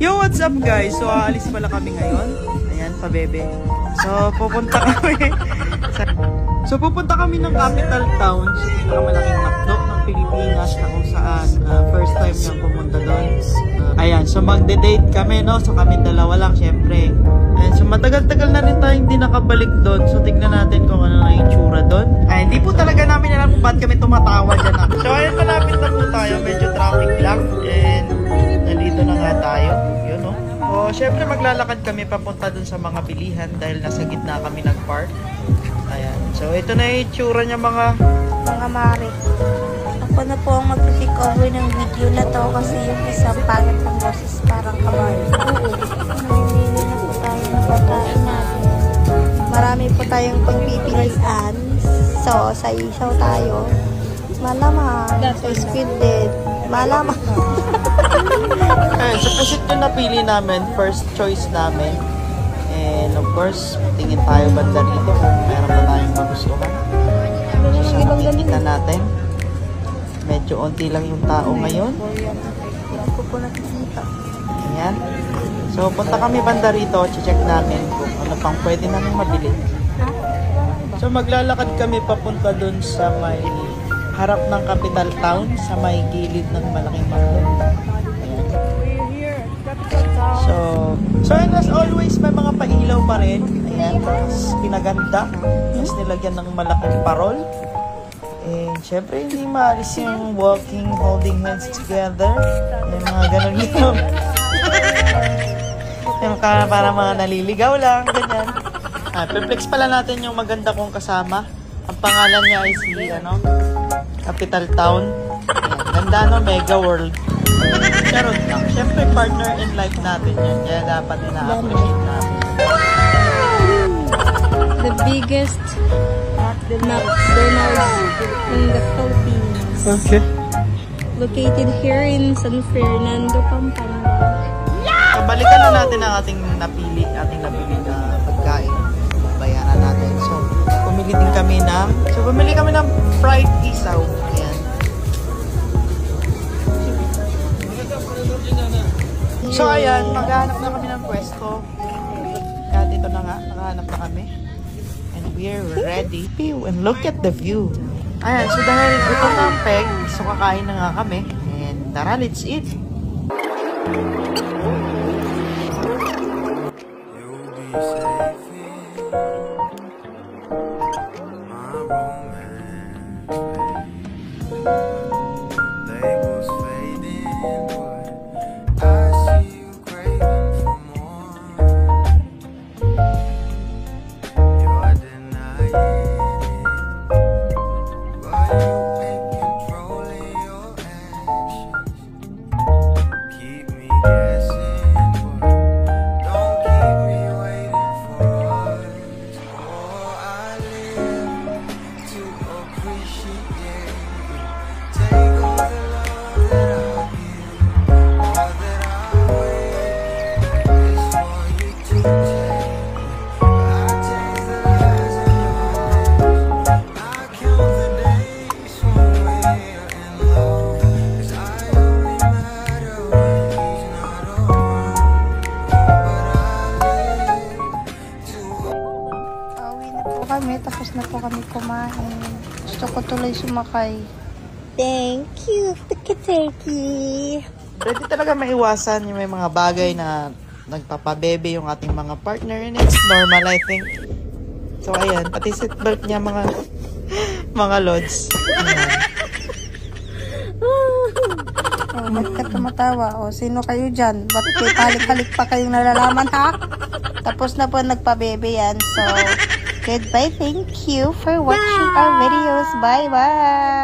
Yo, what's up guys? So, aalis pala kami ngayon. Ayan, pa-bebe. So, pupunta kami ng capital town sa pinakamalaking McDo ng Pilipinas na kung saan first time niyang pumunta doon. Ayan, so magde-date kami, no? So, kami dalawa lang, syempre. Ayan, so matagal-tagal na rin tayo hindi nakabalik doon. So, tignan natin kung ano na yung tsura doon. Ay, hindi po talaga namin alam kung ba't kami tumatawa dyan. So, ayan, malapit na po tayo. Medyo traffic lang. And, nandito na nga tayo. Yun, no? So, syempre maglalakad kami papunta dun sa mga bilihan dahil nasa gitna kami nag-park. Ayan. So, ito na yung itsura niya mga mare. Ako na po ang mag-take over ng video na to kasi yung isang pangit ng boses parang kamay. Namimili na po tayo ng pagkain natin. Marami po tayong pagpipilian. So, sa isaw tayo. Malamang. Sa squid din. Malamang. Ayan, so pusit yung napili namin. First choice namin. And of course, tingin tayo banda rito kung meron pa tayong magustuhan. So, tingnan natin. Medyo onti lang yung tao ngayon. Ayan. So, punta kami banda rito. Check namin kung ano pang pwede namin mabili. So, maglalakad kami papunta dun sa may harap ng capital town, sa may gilid ng malaking McDo. So and as always, may mga pailaw pa rin. Ayan, tapos pinaganda. Tapos nilagyan ng malaking parol. And syempre, hindi maalis yung walking, holding hands together. Yung mga ganun yun. Yung para mga naliligaw lang, ganyan. Piplex pala natin yung maganda kong kasama. Ang pangalan niya ay si, Capital Town. Ayan, ganda, no? Mega World. Charot lang. Siyempre, partner in life natin yun. Kaya dapat ina-appreciate natin. The biggest McDonald's in the Philippines. Okay. Located here in San Fernando, Pampanga. So, balikan na natin ang ating napili na pagkain. Bayaran natin. So, bumili kami ng fried isaw. Ayan. So, ayan, maghahanap na kami ng pwesto. At ito na nga, nakahanap na kami. And we're ready. And look at the view. Ayan, so dahil gutom na ang peg, so kakain na nga kami. And tara, let's eat. Tapos na po kami kumain. Gusto ko tuloy sumakay. Thank you, Tiki-Tiki. Pwede talaga maiwasan yung may mga bagay na nagpapabebe yung ating mga partner. And it's normal, I think. So, ayan. Pati seatbelt niya, mga lods. Oh, ba't ka tumatawa? O, sino kayo dyan? Ba't kayo halik-halik pa kayong nalalaman, ha? Tapos na po nagpabebe yan. So, goodbye. Thank you for watching our videos. Bye-bye.